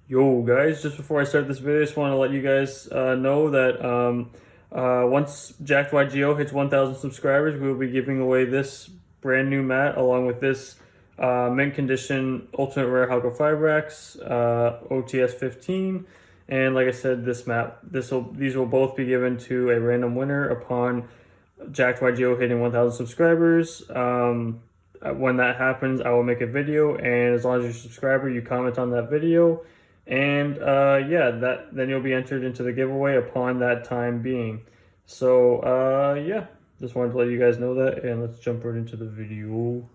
Yo guys, just before I start this video, I just want to let you guys know that once Jacked YGO hits 1,000 subscribers, we will be giving away this brand new mat along with this mint condition Ultimate Rare Hako 5 racks, OTS 15, and like I said, this mat, these will both be given to a random winner upon Jacked YGO hitting 1,000 subscribers. When that happens, I will make a video, and as long as you're a subscriber, you comment on that video. And yeah, then you'll be entered into the giveaway upon that time being. So yeah, just wanted to let you guys know that, and let's jump right into the video.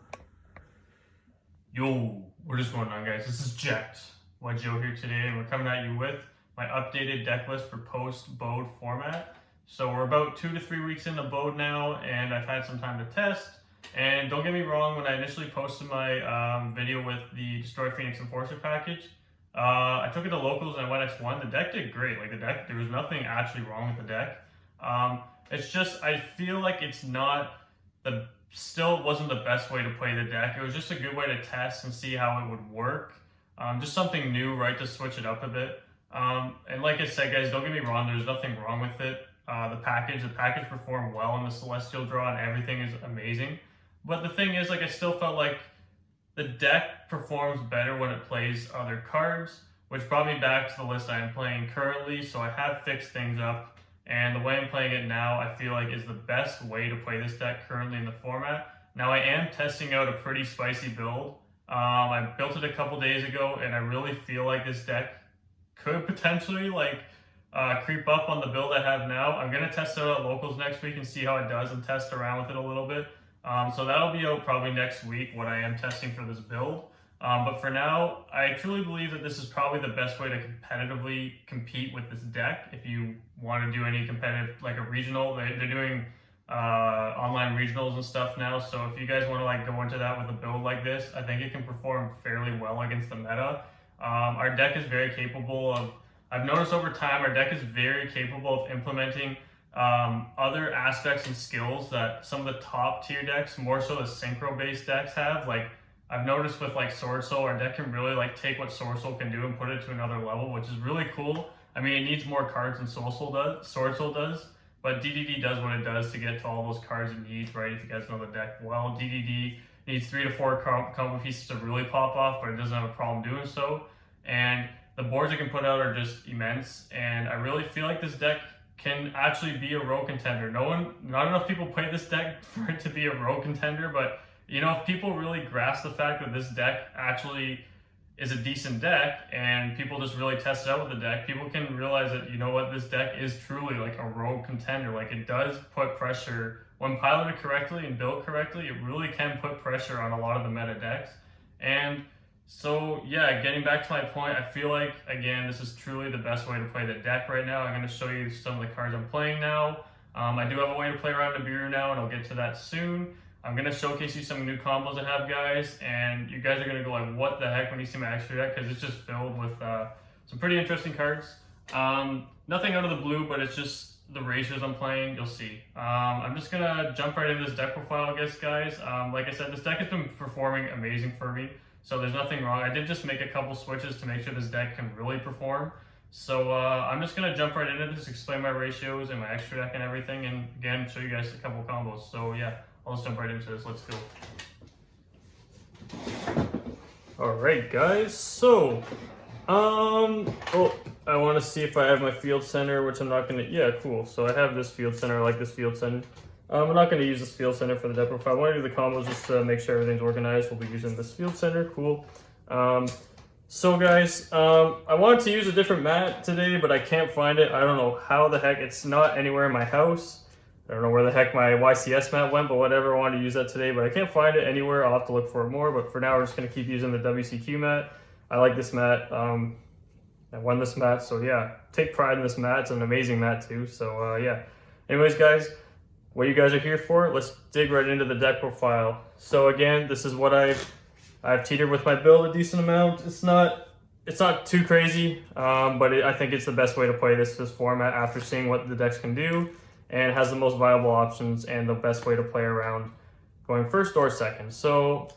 Yo, what is going on, guys? This is Jacked YGO here today, and we're coming at you with my updated deck list for post-bode format. So we're about 2 to 3 weeks into bode now, and I've had some time to test. And don't get me wrong, when I initially posted my video with the Destroy Phoenix Enforcer package, I took it to locals and I went X1. The deck did great. Like, the deck, there was nothing actually wrong with the deck. It's just, I feel like it's not still wasn't the best way to play the deck. It was just a good way to test and see how it would work. Just something new, right, to switch it up a bit. And like I said, guys, don't get me wrong, there's nothing wrong with it. The package performed well in the Celestial draw and everything is amazing. But the thing is, like, I still felt like the deck performs better when it plays other cards, which brought me back to the list I am playing currently. So I have fixed things up, and the way I'm playing it now, I feel like is the best way to play this deck currently in the format. Now I am testing out a pretty spicy build. I built it a couple days ago, and I really feel like this deck could potentially creep up on the build I have now. I'm gonna test it out at locals next week and see how it does and test around with it a little bit. So that'll be out probably next week, what I am testing for this build. But for now, I truly believe that this is probably the best way to competitively compete with this deck. If you want to do any competitive, like a regional, they're doing online regionals and stuff now. So if you guys want to go into that with a build like this, I think it can perform fairly well against the meta. Our deck is very capable of, I've noticed over time, our deck is very capable of implementing other aspects and skills that some of the top tier decks, more so the synchro based decks, have. Like, I've noticed with swordsoul, our deck can really take what swordsoul can do and put it to another level, which is really cool. I mean, it needs more cards than swordsoul does, but DDD does what it does to get to all those cards it needs, right? If you guys know the deck well, DDD needs 3 to 4 combo pieces to really pop off, but it doesn't have a problem doing so. And the boards it can put out are just immense, and I really feel like this deck can actually be a rogue contender. Not enough people play this deck for it to be a rogue contender, but you know, if people really grasp the fact that this deck actually is a decent deck and people just really test it out with the deck, people can realize that, you know what, this deck is truly like a rogue contender. Like, it does put pressure when piloted correctly and built correctly. It really can put pressure on a lot of the meta decks. And so yeah, getting back to my point, I feel like, again, this is truly the best way to play the deck right now. I'm going to show you some of the cards I'm playing now. I do have a way to play around Nibiru now, and I'll get to that soon. I'm going to showcase you some new combos I have, guys, and you guys are going to go like, what the heck, when you see my extra deck, because it's just filled with some pretty interesting cards. Nothing out of the blue, but it's just the ratios I'm playing. You'll see. I'm just going to jump right into this deck profile, I guess, guys. Like I said, this deck has been performing amazing for me. So there's nothing wrong. I did just make a couple switches to make sure this deck can really perform. So I'm just going to jump right into this, explain my ratios and my extra deck and everything, and again, show you guys a couple combos. So yeah, I'll just jump right into this. Let's go. Alright, guys. So, I want to see if I have my field center, which I'm not going to, yeah, cool. So I have this field center. I like this field center. I'm not going to use this field center for the deck profile. I want to do the combos just to make sure everything's organized. We'll be using this field center. Cool. So guys, I wanted to use a different mat today, but I can't find it. I don't know how the heck. It's not anywhere in my house. I don't know where the heck my YCS mat went, but whatever. I wanted to use that today, but I can't find it anywhere. I'll have to look for it more, but for now, we're just going to keep using the WCQ mat. I like this mat. I won this mat, so yeah. Take pride in this mat. It's an amazing mat too, so yeah. Anyways, guys, what you guys are here for, let's dig right into the deck profile. So again, this is what I've teetered with my build a decent amount. It's not too crazy, but I think it's the best way to play this format after seeing what the decks can do, and has the most viable options and the best way to play around going first or second. So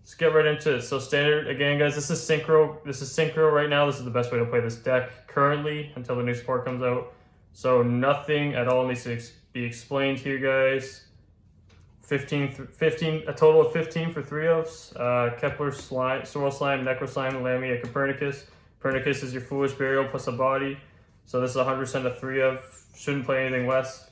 let's get right into it. So standard, again guys, this is synchro. This is synchro right now. This is the best way to play this deck currently until the new support comes out. So nothing at all needs to be explained here, guys. 15, a total of 15 for 3-ofs. Kepler, Slime, Swirl Slime, Necro Slime, Lamia, Copernicus. Copernicus is your Foolish Burial plus a body. So this is 100% a 3-of. Shouldn't play anything less.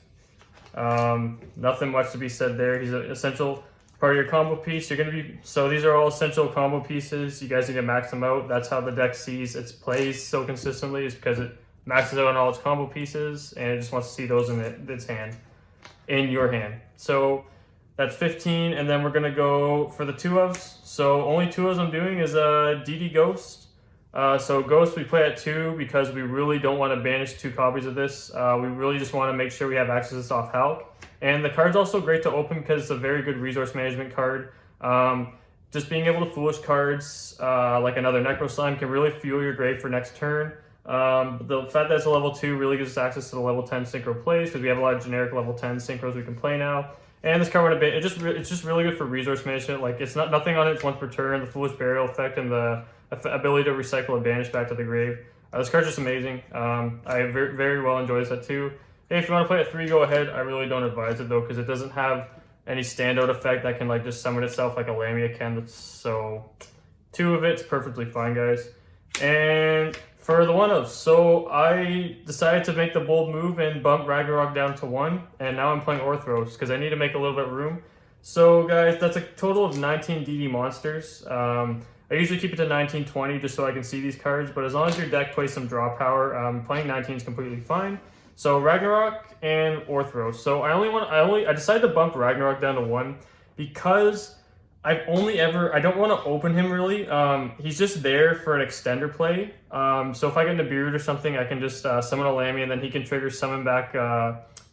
Nothing much to be said there. He's an essential part of your combo piece. You're gonna be, so these are all essential combo pieces. You guys need to max them out. That's how the deck sees its plays so consistently, is because it maxes out on all its combo pieces and it just wants to see those in its hand, in your hand. So that's 15, and then we're gonna go for the 2-ofs. So only 2-ofs I'm doing is DD Ghost. So Ghost we play at 2 because we really don't want to banish 2 copies of this. We really just want to make sure we have access to this off Hulk. And the card's also great to open because it's a very good resource management card. Just being able to Foolish cards, like another Necro Slime, can really fuel your grave for next turn. The fact that it's a level 2 really gives us access to the level 10 synchro plays because we have a lot of generic level 10 synchros we can play now. And this card, it's just really good for resource management. Like, it's nothing on it's once per turn. The Foolish Burial effect and the ability to recycle and banish back to the grave. This card's just amazing. I very, very well enjoy this at 2. Hey, if you want to play at 3, go ahead. I really don't advise it though because it doesn't have any standout effect that can like just summon itself like a Lamia can. So 2 of it's perfectly fine, guys. And for the 1-of, so I decided to make the bold move and bump Ragnarok down to 1, and now I'm playing Orthros because I need to make a little bit of room. So guys, that's a total of 19 DD monsters. I usually keep it to 19-20 just so I can see these cards, but as long as your deck plays some draw power, playing 19 is completely fine. So Ragnarok and Orthros. So I decided to bump Ragnarok down to 1 because I don't want to open him really. He's just there for an extender play. So if I get Nibiru or something, I can just summon a Lamia and then he can trigger summon back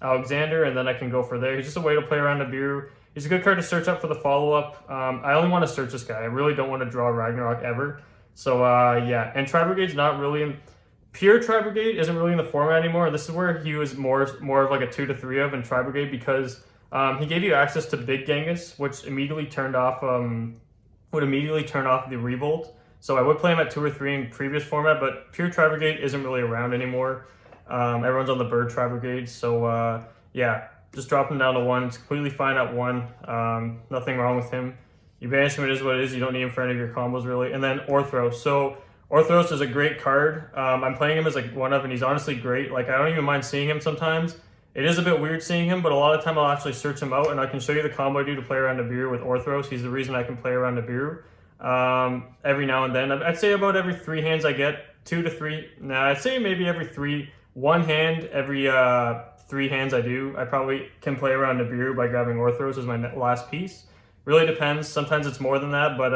Alexander and then I can go for there. He's just a way to play around Nibiru. He's a good card to search up for the follow-up. I only want to search this guy. I really don't want to draw Ragnarok ever. So yeah, and Tri-Brigade's not really in... Pure Tri-Brigade isn't really in the format anymore. This is where he was more of like a 2 to 3 of in Tri-Brigade because he gave you access to Big Genghis, which immediately turned off, would immediately turn off the Revolt. So I would play him at 2 or 3 in previous format, but Pure Tri-Brigade isn't really around anymore. Everyone's on the Bird Tri-Brigade, so yeah. Just drop him down to 1. It's completely fine at 1. Nothing wrong with him. You banish him, it is what it is. You don't need him for any of your combos, really. And then Orthros. So Orthros is a great card. I'm playing him as like 1-of, and he's honestly great. Like, I don't even mind seeing him sometimes. It is a bit weird seeing him, but a lot of time I'll actually search him out, and I can show you the combo I do to play around Nibiru with Orthros. He's the reason I can play around Nibiru. Every now and then. I'd say about every 3 hands I get 2 to 3. Nah, I'd say maybe every 1 hand every 3 hands I do. I probably can play around Nibiru by grabbing Orthros as my last piece. Really depends. Sometimes it's more than that, but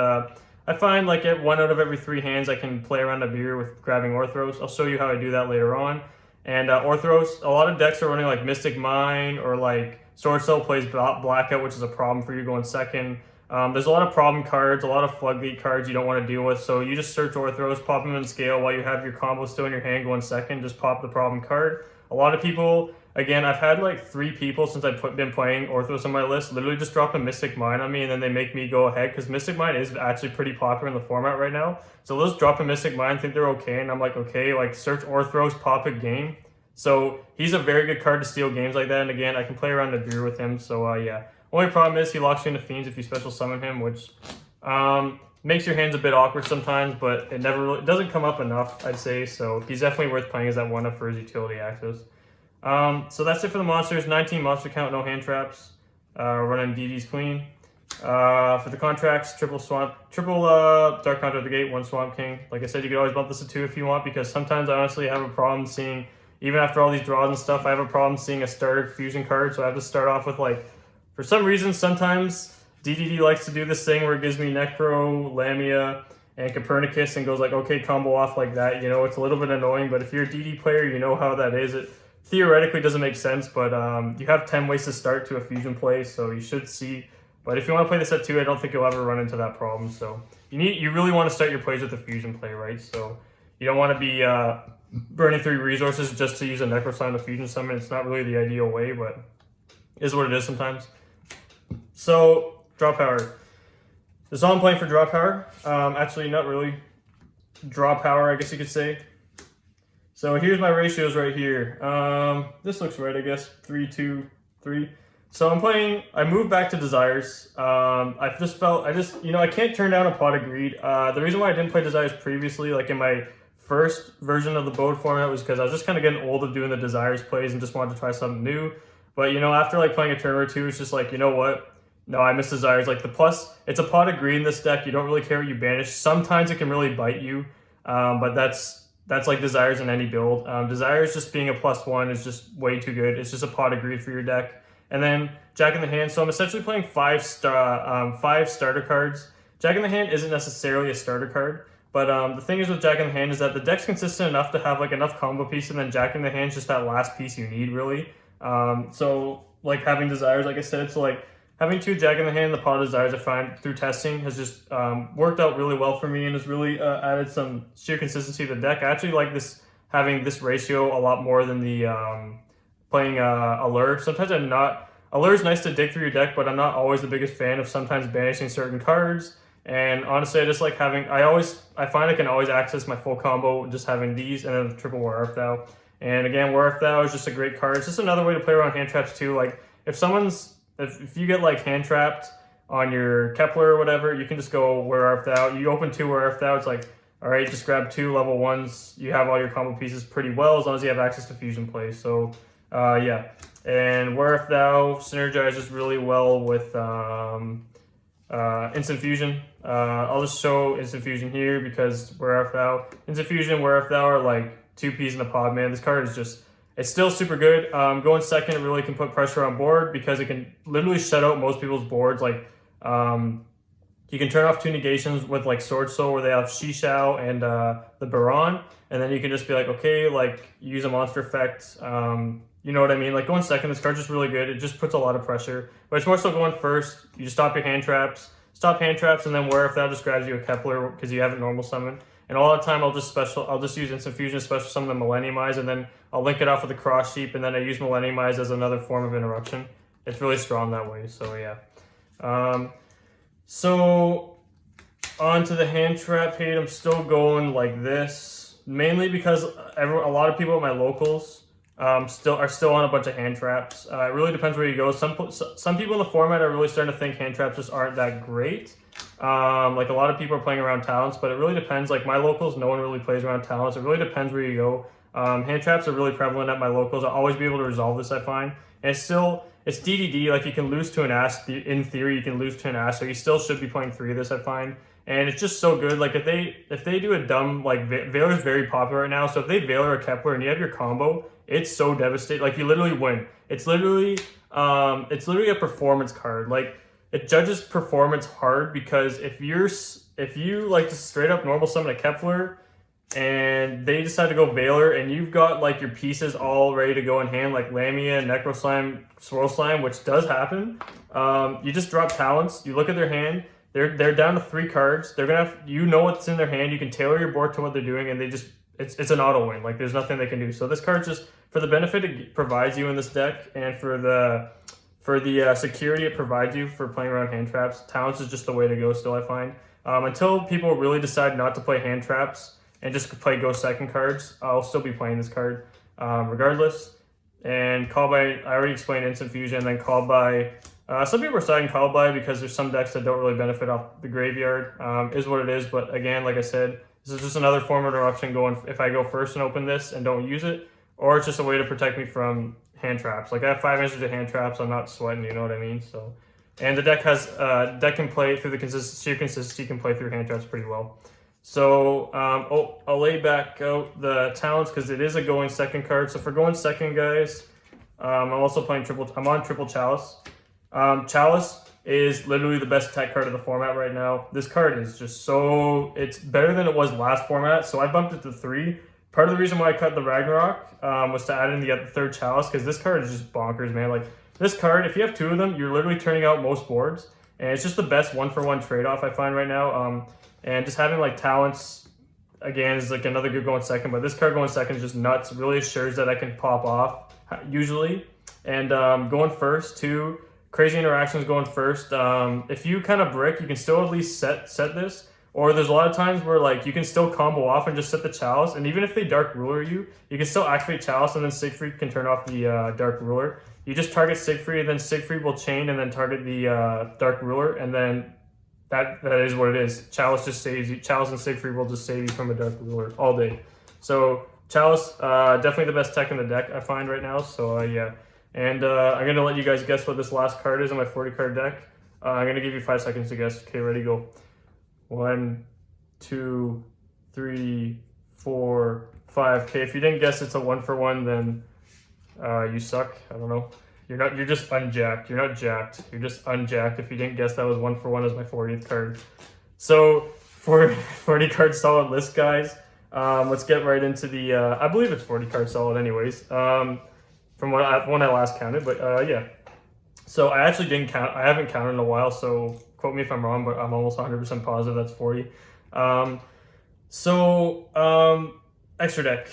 I find like at 1 out of every 3 hands I can play around Nibiru with grabbing Orthros. I'll show you how I do that later on. And Orthros, a lot of decks are running like Mystic Mine or like swordsoul plays Blackout, which is a problem for you going second. There's a lot of problem cards, a lot of floodgate cards you don't want to deal with, so you just search Orthros, pop them in scale while you have your combo still in your hand going second, just pop the problem card. A lot of people, again, I've had like 3 people since I've been playing Orthros on my list, literally just drop a Mystic Mine on me and then they make me go ahead, because Mystic Mine is actually pretty popular in the format right now. So they'll just drop a Mystic Mine, think they're okay, and I'm like, okay, like search Orthros, pop a game. So he's a very good card to steal games like that, and again, I can play around Nibiru with him, so yeah. Only problem is he locks you into Fiends if you special summon him, which makes your hands a bit awkward sometimes, but it doesn't come up enough, I'd say, so he's definitely worth playing as that 1-of for his utility access. So that's it for the monsters. 19 monster count, no hand traps. Running DD's clean. For the contracts, triple Dark Contra at the gate, 1 Swamp King. Like I said, you could always bump this to 2 if you want, because sometimes I honestly have a problem seeing, even after all these draws and stuff, I have a problem seeing a starter fusion card, so I have to start off with like, for some reason, sometimes DDD likes to do this thing where it gives me Necro, Lamia, and Copernicus and goes like, okay, combo off like that. You know, it's a little bit annoying, but if you're a DD player, you know how that is. It theoretically doesn't make sense, but you have 10 ways to start to a fusion play, so you should see. But if you want to play this at 2, I don't think you'll ever run into that problem. So you really want to start your plays with a fusion play, right? So you don't want to be burning through resources just to use a Necro Slime to fusion summon. It's not really the ideal way, but it is what it is sometimes. So, draw power. This is all I'm playing for draw power. Actually, not really. Draw power, I guess you could say. So here's my ratios right here. This looks right, I guess. 3, 2, 3. So I'm playing, I moved back to Desires. I can't turn down a Pot of Greed. The reason why I didn't play Desires previously, like in my first version of the Bode format, was because I was just kind of getting old of doing the Desires plays and just wanted to try something new. But, after like playing a turn or two, it's just like, you know what? No, I miss Desires. Like the plus, it's a Pot of Greed in this deck. You don't really care what you banish. Sometimes it can really bite you, but that's like Desires in any build. Desires just being a +1 is just way too good. It's just a Pot of Greed for your deck. And then Jack in the Hand. So I'm essentially playing five starter cards. Jack in the Hand isn't necessarily a starter card, but the thing is with Jack in the Hand is that the deck's consistent enough to have like enough combo pieces, and then Jack in the Hand is just that last piece you need really. So like having Desires, like I said, so like having 2 Jack in the Hand, the Pot of Desires, I find through testing has just worked out really well for me and has really added some sheer consistency to the deck. I actually like having this ratio a lot more than the playing Allure. Sometimes I'm not. Allure is nice to dig through your deck, but I'm not always the biggest fan of sometimes banishing certain cards. And honestly, I just like having. I find I can always access my full combo just having these and then the triple War Earth Thou. And again, War Earth Thou is just a great card. It's just another way to play around hand traps too. Like if you get like hand trapped on your Kepler or whatever, you can just go War Earth Thou. You open 2 War Earth Thou. It's like, all right, just grab 2 level 1s. You have all your combo pieces pretty well as long as you have access to fusion plays. So yeah. And War Earth Thou synergizes really well with Instant Fusion. I'll just show Instant Fusion here because War Earth Thou, Instant Fusion, War Earth Thou are like 2 peas in a pod, man. This card is just, it's still super good. Going second, it really can put pressure on board because it can literally shut out most people's boards. Like, you can turn off 2 negations with like Sword Soul where they have Shishao and the Baron, and then you can just be like, okay, like use a monster effect. You know what I mean? Like going second, this card's just really good. It just puts a lot of pressure. But it's more so going first. You just stop your hand traps, and then War Earth Thou just grabs you a Kepler because you have a normal summon. And all the time I'll just use Instant Fusion, special summon the Millenniumize, and then I'll link it off with the Cross Sheep, and then I use Millenniumize as another form of interruption. It's really strong that way, so yeah. So on to the hand trap hate. I'm still going like this, mainly because a lot of people at my locals are still on a bunch of hand traps. It really depends where you go. Some people in the format are really starting to think hand traps just aren't that great. Like a lot of people are playing around talents, but it really depends. Like my locals, no one really plays around talents. It really depends where you go. Hand traps are really prevalent at my locals. I'll always be able to resolve this, I find. And it's DDD. Like you can lose to an Ash. In theory, you can lose to an Ash, so you still should be playing 3 of this, I find. And it's just so good. Like if they do a dumb, like Veiler's very popular right now. So if they Veiler or Kepler and you have your combo, it's so devastating. Like you literally win. It's literally a performance card. Like it judges performance hard because if you like just straight up normal summon a Kepler and they decide to go Veiler and you've got like your pieces all ready to go in hand, like Lamia, Necro Slime, Swirl Slime, which does happen. You just drop talents. You look at their hand. They're down to 3 cards. They're gonna what's in their hand. You can tailor your board to what they're doing, and it's an auto win. Like there's nothing they can do. So this card just for the benefit it provides you in this deck, and for the security it provides you for playing around hand traps. Talents is just the way to go. Still, I find until people really decide not to play hand traps and just play go second cards, I'll still be playing this card regardless. And call by, I already explained Instant Fusion, and then call by. Some people are citing Call by because there's some decks that don't really benefit off the graveyard. Is what it is, but again, like I said, this is just another form of interruption going if I go first and open this and don't use it, or it's just a way to protect me from hand traps. Like I have 5 answers to hand traps, I'm not sweating, you know what I mean? So, and the deck can play through the sheer consistency, can play through hand traps pretty well. So I'll lay back out the talents because it is a going second card. So for going second, guys, I'm also playing I'm on triple Chalice. Chalice is literally the best tech card of the format right now. This card is just it's better than it was last format, so I bumped it to 3. Part of the reason why I cut the Ragnarok was to add in the 3rd Chalice, because this card is just bonkers, man. Like this card, if you have 2 of them, you're literally turning out most boards, and it's just the best 1-for-1 trade-off I find right now. And just having like talents again is like another good going second, but this card going second is just nuts. It really assures that I can pop off usually, and going first too. Crazy Interactions going first. If you kind of brick, you can still at least set this. Or there's a lot of times where like you can still combo off and just set the Chalice, and even if they Dark Ruler you can still activate Chalice, and then Siegfried can turn off the Dark Ruler. You just target Siegfried, and then Siegfried will chain and then target the Dark Ruler, and then that is what it is. Chalice just saves you. Chalice and Siegfried will just save you from a Dark Ruler all day. So Chalice, definitely the best tech in the deck I find right now. So yeah, and I'm gonna let you guys guess what this last card is on my 40 card deck. I'm gonna give you 5 seconds to guess. Okay, ready, go. 1, 2, 3, 4, 5. Okay, if you didn't guess it's a 1-for-1, then you suck. I don't know. You're just unjacked. You're not jacked. You're just unjacked if you didn't guess that was 1-for-1 as my 40th card. So for 40 card solid list, guys. Let's get right into the I believe it's 40 card solid anyways. From when I last counted, but yeah. So I actually didn't count. I haven't counted in a while, so quote me if I'm wrong, but I'm almost 100% positive that's 40. Extra deck.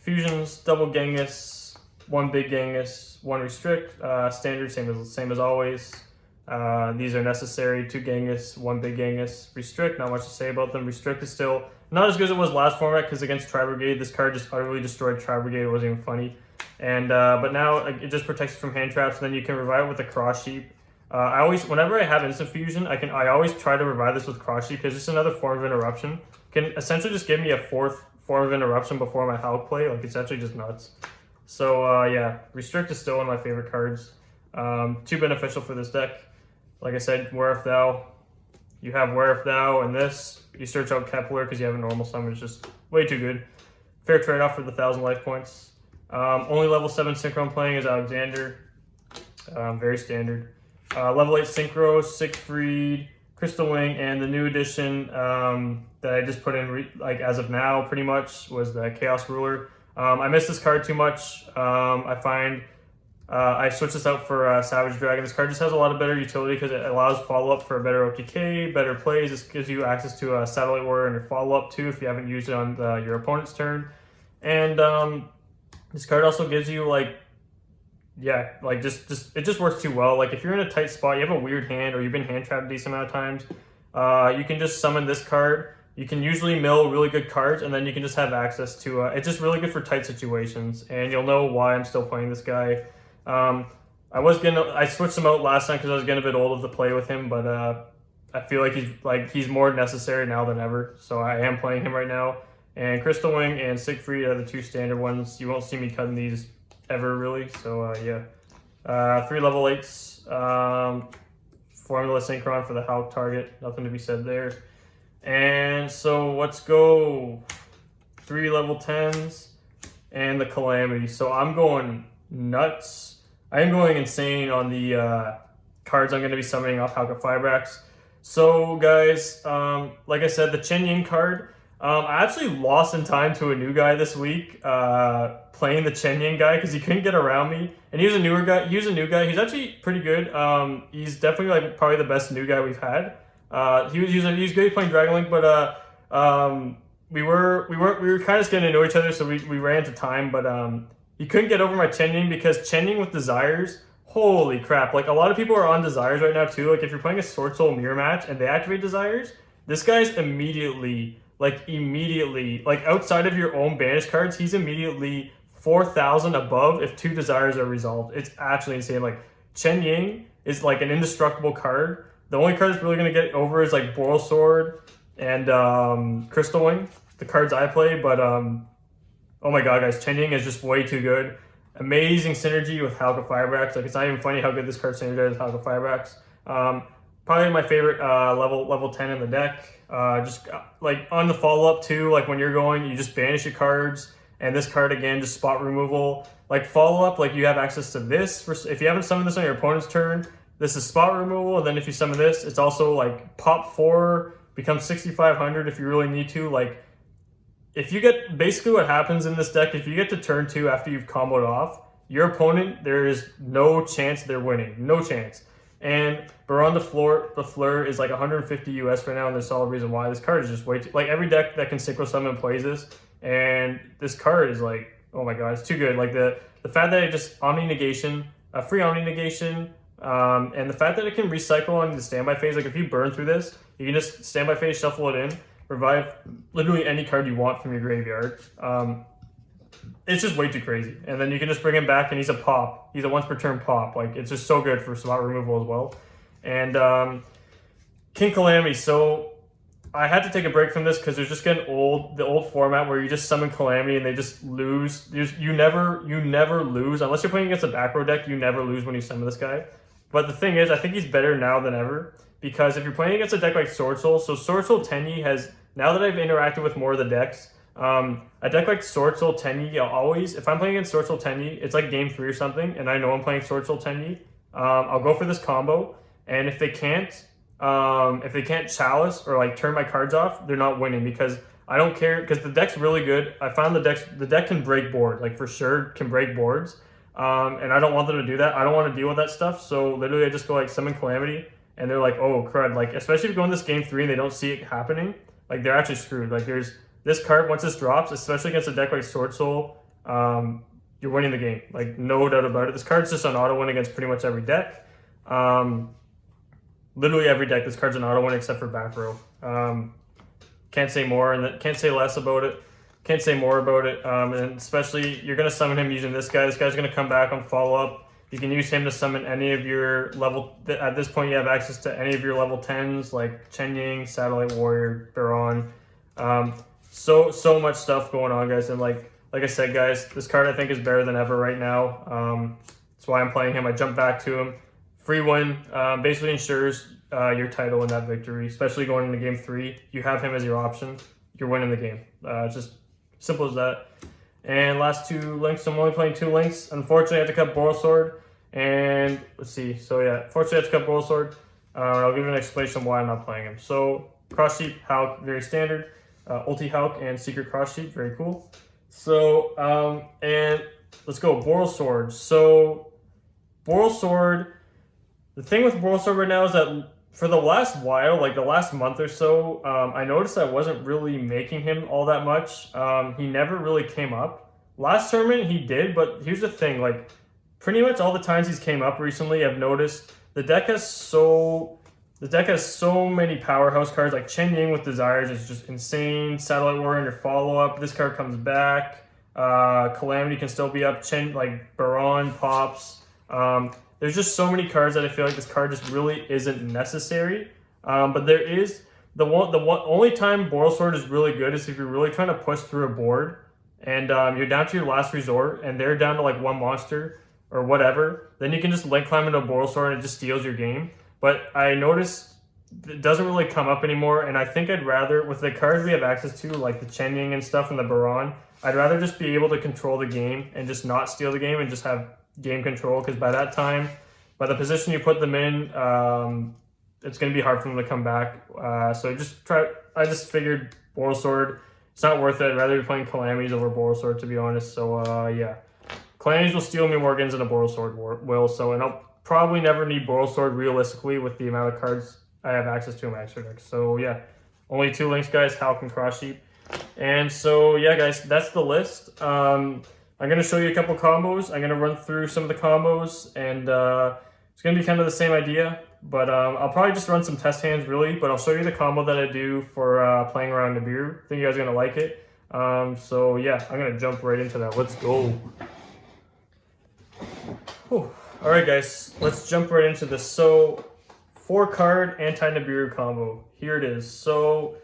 Fusions, double Genghis, 1 big Genghis, 1 restrict, standard, same as always. These are necessary, 2 Genghis, 1 big Genghis, restrict, not much to say about them. Restrict is still not as good as it was last format, because against Tri-Brigade, this card just utterly destroyed Tri-Brigade. It wasn't even funny. And but now it just protects you from hand traps, and then you can revive it with a Cross Sheep. Whenever I have instant fusion, I always try to revive this with Cross Sheep, because it's another form of interruption. Can essentially just give me a 4th form of interruption before my Hulk play. Like, it's actually just nuts. So yeah, restrict is still one of my favorite cards. Too beneficial for this deck. Like I said, Where If Thou. You have Where If Thou and this. You search out Kepler because you have a normal summon. It's just way too good. Fair trade-off for the 1,000 life points. Only level 7 synchro I'm playing is Alexander. Very standard. Level 8 synchro, Siegfried, Crystal Wing, and the new addition that I just put in like as of now pretty much was the Chaos Ruler. I miss this card too much. I find I switched this out for Savage Dragon. This card just has a lot of better utility because it allows follow-up for better OTK, better plays. This gives you access to a Satellite Warrior and your follow-up too if you haven't used it on your opponent's turn. And this card also gives you like, yeah, like it just works too well. Like if you're in a tight spot, you have a weird hand, or you've been hand trapped a decent amount of times, you can just summon this card. You can usually mill really good cards, and then you can just have access to it's just really good for tight situations, and you'll know why I'm still playing this guy. I switched him out last time because I was getting a bit old to play with him, but I feel like he's more necessary now than ever, so I am playing him right now. And Crystal Wing and Siegfried are the 2 standard ones. You won't see me cutting these ever really, so yeah. 3 level 8s, Formula Synchron for the Hulk target, nothing to be said there. And so let's go 3 level 10s and the Calamity. So I'm going nuts. I am going insane on the cards I'm going to be summoning off Halka Fibrax. So guys, like I said, the Chen Ying card, I actually lost in time to a new guy this week playing the Chen Ying guy because he couldn't get around me. And he was a newer guy. He was a new guy. He's actually pretty good. He's definitely like probably the best new guy we've had. He was good playing Dragon Link, but we were kind of just getting to know each other, so we ran into time. But he couldn't get over my Chen Ying because Chen Ying with Desires, holy crap! Like a lot of people are on Desires right now too. Like if you're playing a Sword Soul mirror match and they activate Desires, this guy's immediately like outside of your own banished cards, he's immediately 4,000 above if 2 Desires are resolved. It's actually insane. Like Chen Ying is like an indestructible card. The only card that's really going to get over is like Boral Sword and Crystal Wing, the cards I play. But oh my god, guys, Chen Ying is just way too good. Amazing synergy with Halka Fibrax. Like it's not even funny how good this card synergizes with Halka Fibrax. Probably my favorite level 10 in the deck. Just like on the follow-up too, like when you're going, you just banish your cards. And this card again, just spot removal. Like follow-up, like you have access to this. If you haven't summoned this on your opponent's turn, this is spot removal, and then if you summon this, it's also like pop 4, becomes 6,500 if you really need to. Like, if you get, basically what happens in this deck, if you get to turn 2 after you've comboed off, your opponent, there is no chance they're winning. No chance. And Baron the Fleur is like 150 US right now, and there's a solid reason why. This card is just way too, like every deck that can synchro summon plays this, and this card is like, oh my god, it's too good. Like the fact that it just Omni Negation, free Omni Negation, And the fact that it can recycle on the standby phase, like if you burn through this, you can just standby phase, shuffle it in, revive literally any card you want from your graveyard. It's just way too crazy. And then you can just bring him back and he's a pop. He's a once per turn pop. Like it's just so good for slot removal as well. And King Calamity. So I had to take a break from this because they're just getting old. The old format where you just summon Calamity and they just lose. You never lose unless you're playing against a back row deck. You never lose when you summon this guy. But the thing is, I think he's better now than ever because if you're playing against a deck like Sword Soul, so Sword Soul Tenyi has, now that I've interacted with more of the decks, a deck like Sword Soul Tenyi, always, if I'm playing against Sword Soul Tenyi, it's like game 3 or something, and I know I'm playing Sword Soul Tenyi, I'll go for this combo, and if they can't chalice or like turn my cards off, they're not winning because I don't care, because the deck's really good. I found the deck can break board, like for sure can break boards, and I don't want them to do that. I don't want to deal with that stuff, so literally I just go like summon Calamity, and they're like, oh crud, like especially if you go in this game 3 and they don't see it happening, like they're actually screwed. Like there's this card, once this drops, especially against a deck like Sword Soul, you're winning the game. Like, no doubt about it. This card's just an auto win against pretty much every deck. Literally every deck, this card's an auto win except for back row. Can't say more, and can't say less about it. Can't say more about it. And especially, you're going to summon him using this guy. This guy's going to come back on follow-up. You can use him to summon any of your level... At this point, you have access to any of your level 10s, like Chen Ying, Satellite Warrior, Baron. So much stuff going on, guys, and like I said, guys, this card I think is better than ever right now. That's why I'm playing him. I jump back to him. Free win, basically ensures your title in that victory, especially going into game 3. You have him as your option. You're winning the game. It's just simple as that. And last 2 links. I'm only playing 2 links. Unfortunately, I had to cut Boral Sword. And let's see. So yeah, fortunately, I had to cut Boral Sword. I'll give you an explanation of why I'm not playing him. So Cross Sheep, Hulk, very standard. Ulti Hulk and Secret Cross Sheep, very cool. So, and let's go, Boral Sword. So, Boral Sword, the thing with Boral Sword right now is that for the last while, like the last month or so, I noticed I wasn't really making him all that much. He never really came up. Last tournament, he did, but here's the thing, like, pretty much all the times he's came up recently, I've noticed the deck has so many powerhouse cards, like Chen Ying with Desires is just insane. Satellite Warrior in your follow-up. This card comes back. Calamity can still be up. Like Baron pops. There's just so many cards that I feel like this card just really isn't necessary. But there is the only time Boral Sword is really good is if you're really trying to push through a board and you're down to your last resort and they're down to like 1 monster or whatever. Then you can just link climb into a Boral Sword and it just steals your game. But I noticed it doesn't really come up anymore, and I think I'd rather, with the cards we have access to, like the Chen Ying and stuff and the Baron, I'd rather just be able to control the game and just not steal the game and just have game control, because by that time, by the position you put them in, it's going to be hard for them to come back. So I just figured Boral Sword, it's not worth it. I'd rather be playing Calamities over Boral Sword, to be honest. So yeah, Calamities will steal me more games than a Boral Sword will, and I'll probably never need Boral Sword realistically with the amount of cards I have access to in my extra deck. So yeah, only 2 links, guys, Hulk and Cross Sheep. And so yeah, guys, that's the list. I'm going to show you a couple combos. I'm going to run through some of the combos, and it's going to be kind of the same idea, but I'll probably just run some test hands really, but I'll show you the combo that I do for playing around Nibiru. I think you guys are going to like it. So yeah, I'm going to jump right into that. Let's go. Whew. All right, guys, let's jump right into this. So, 4-card Anti-Nibiru combo. Here it is. So,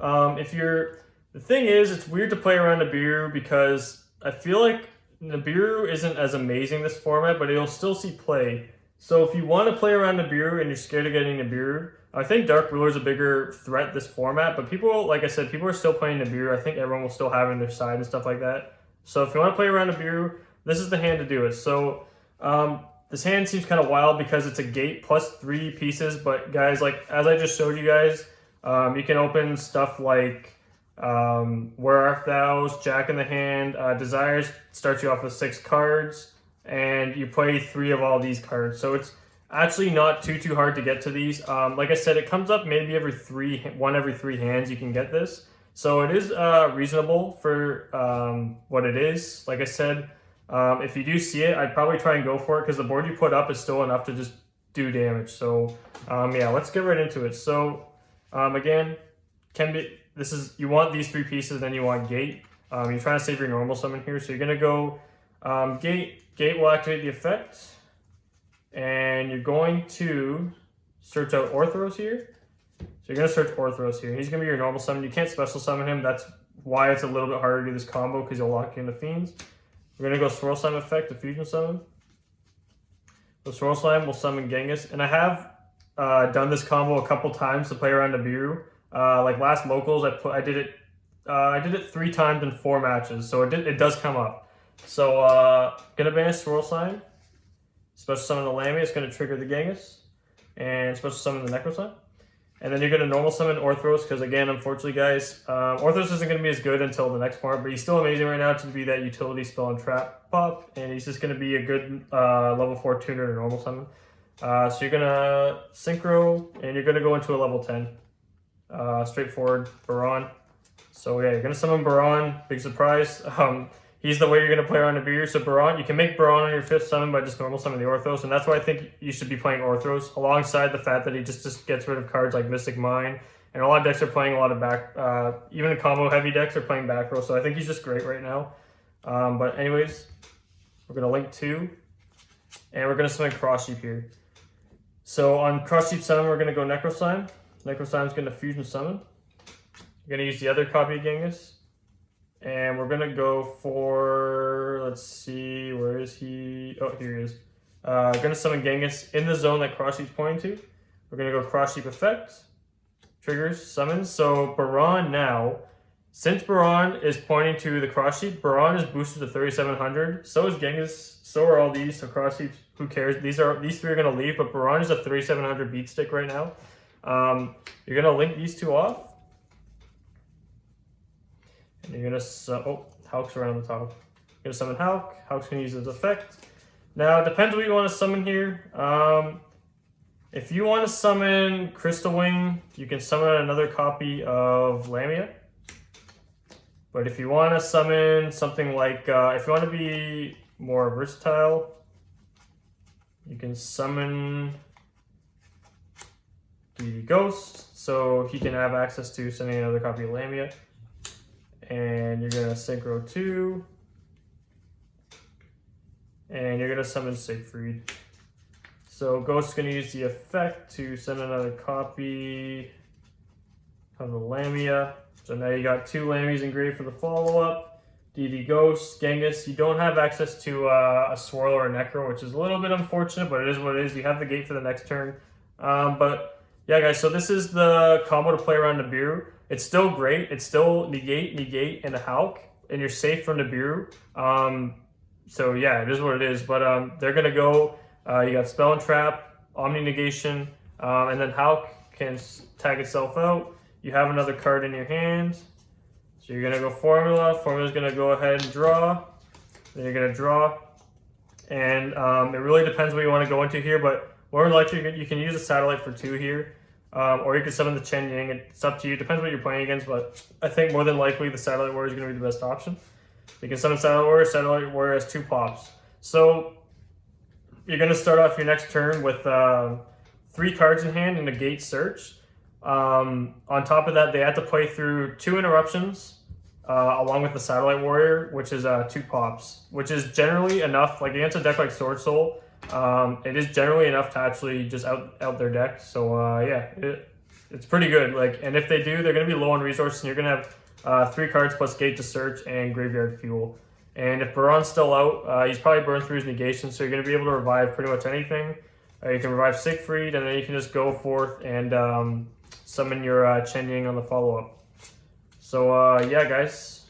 the thing is, it's weird to play around Nibiru because I feel like Nibiru isn't as amazing this format, but it'll still see play. So, if you want to play around Nibiru and you're scared of getting Nibiru, I think Dark Ruler is a bigger threat this format, but people, like I said, people are still playing Nibiru. I think everyone will still have it on their side and stuff like that. So, if you want to play around Nibiru, this is the hand to do it. So, this hand seems kind of wild because it's a gate plus 3 pieces, but guys, like as I just showed you guys, you can open stuff like Where Art Thou's, Jack in the Hand, Desires starts you off with 6 cards, and you play 3 of all these cards. So it's actually not too hard to get to these. Like I said, it comes up maybe every 3 hands you can get this. So it is reasonable for what it is. Like I said, if you do see it, I'd probably try and go for it because the board you put up is still enough to just do damage. So yeah, let's get right into it. So again, you want these 3 pieces, then you want gate. You're trying to save your normal summon here, so you're gonna go gate. Gate will activate the effect, and you're going to search out Orthros here. So you're gonna search Orthros here. He's gonna be your normal summon. You can't special summon him. That's why it's a little bit harder to do this combo, because you'll lock in the fiends. We're gonna go Swirl Slime effect, the fusion summon. The Swirl Slime will summon Genghis, and I have done this combo a couple times to play around Nibiru. Like last locals, I did it 3 times in 4 matches, so it does come up. So gonna banish Swirl Slime, special summon the Lamia. It's gonna trigger the Genghis, and special summon the Necro Slime. And then you're gonna normal summon Orthros, because again, unfortunately, guys, Orthros isn't gonna be as good until the next form, but he's still amazing right now to be that utility spell and trap pop, and he's just gonna be a good level 4 tuner to normal summon. So you're gonna synchro, and you're gonna go into a level 10. Straightforward Baron. So yeah, you're gonna summon Baron. Big surprise. He's the way you're gonna play around Nibiru. So Baron, you can make Baron on your 5th summon by just normal summoning the Orthros, and that's why I think you should be playing Orthros, alongside the fact that he just gets rid of cards like Mystic Mine, and a lot of decks are playing a lot of back, even combo heavy decks are playing back row. So I think he's just great right now. But anyways, we're gonna link 2, and we're gonna summon Cross Sheep here. So on Cross Sheep summon, we're gonna go Necro Slime. Necro Slime's gonna fusion summon. We're gonna use the other copy of Genghis. And we're gonna go for, let's see, where is he? Oh, here he is. Gonna summon Genghis in the zone that Cross Sheep's pointing to. We're gonna go Cross Sheep effect. Triggers, summons. So Baron now, since Baron is pointing to the Cross Sheep, Baron is boosted to 3700. So is Genghis, so are all these. So Cross Sheep, who cares? These 3 are gonna leave, but Baron is a 3700 beat stick right now. You're gonna link these 2 off. And you're gonna, Hulk's right on the top. You're gonna summon Hulk. Hulk's gonna use his effect. Now, it depends what you want to summon here. If you want to summon Crystal Wing, you can summon another copy of Lamia. But if you want to summon something like, if you want to be more versatile, you can summon the Ghost, so he can have access to sending another copy of Lamia. And you're gonna synchro 2, and you're gonna summon Siegfried. So Ghost's gonna use the effect to send another copy of the Lamia. So now you got 2 Lamias engraved for the follow-up. DD Ghost, Genghis. You don't have access to a Swirl or a Necro, which is a little bit unfortunate, but it is what it is. You have the gate for the next turn. But yeah, guys, so this is the combo to play around Nibiru. It's still great. It's still negate, and a Hulk, and you're safe from Nibiru. So yeah, it is what it is. But they're gonna go. You got Spell and Trap, Omni Negation, and then Hulk can tag itself out. You have another card in your hand, so you're gonna go Formula. Formula's gonna go ahead and draw. Then you're gonna draw, and it really depends what you want to go into here. But more than likely, you can use a Satellite for 2 here. Or you can summon the Chen Yang. It's up to you. Depends what you're playing against, but I think more than likely the Satellite Warrior is going to be the best option. You can summon Satellite Warrior. Satellite Warrior has 2 pops. So you're going to start off your next turn with 3 cards in hand and a gate search. On top of that, they have to play through 2 interruptions along with the Satellite Warrior, which is 2 pops, which is generally enough. Like against a deck like Swordsoul, it is generally enough to actually just out their deck. So yeah, it's pretty good. Like, and if they do, they're going to be low on resources, and you're going to have 3 cards plus gate to search and graveyard fuel. And if Baron's still out, he's probably burned through his negation, so you're going to be able to revive pretty much anything. You can revive Siegfried, and then you can just go forth and summon your Chen Yang on the follow-up. So yeah, guys.